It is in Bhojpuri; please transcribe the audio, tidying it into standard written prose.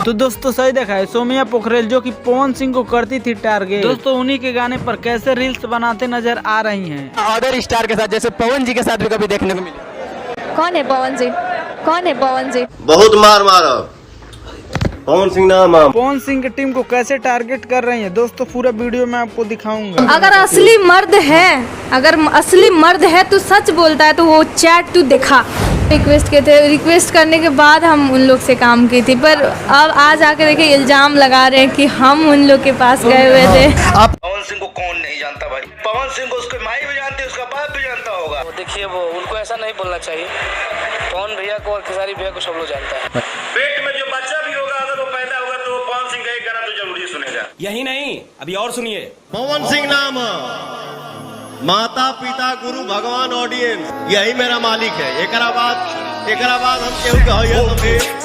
तो दोस्तों सही देखा है, सोमिया पोखरेल जो कि पवन सिंह को करती थी टारगेट, दोस्तों उन्हीं के गाने पर कैसे रील्स बनाते नजर आ रही हैं। अदर स्टार के साथ जैसे पवन जी के साथ भी कभी देखने को मिले। कौन है पवन जी? कौन है पवन जी? बहुत मार मारा पवन सिंह नाम। पवन सिंह की टीम को कैसे टारगेट कर रही है दोस्तों, पूरा वीडियो में आपको दिखाऊंगा। अगर असली मर्द है तो सच बोलता है, तो वो चैट तू देखा। रिक्वेस्ट किए थे, रिक्वेस्ट करने के बाद हम उन लोग से काम की थी, पर अब आज आके देखिए इल्जाम लगा रहे हैं कि हम उन लोग के पास गए हुए थे। आप पवन सिंह को कौन नहीं जानता भाई? पवन सिंह को उसके माई भी जानते, उसका बाप भी जानता होगा। देखिए वो उनको ऐसा नहीं बोलना चाहिए। पवन भैया को और खेसारी भैया को सब लोग जानता है। पेट में जो बच्चा भी होगा, अगर वो पैदा होगा तो पवन सिंह का एक गाना तो जरूरी सुनेगा। यही नहीं, अभी और सुनिए। पवन सिंह नाम, माता पिता गुरु भगवान ऑडियंस, यही मेरा मालिक है। एकरा बाद हम केहू के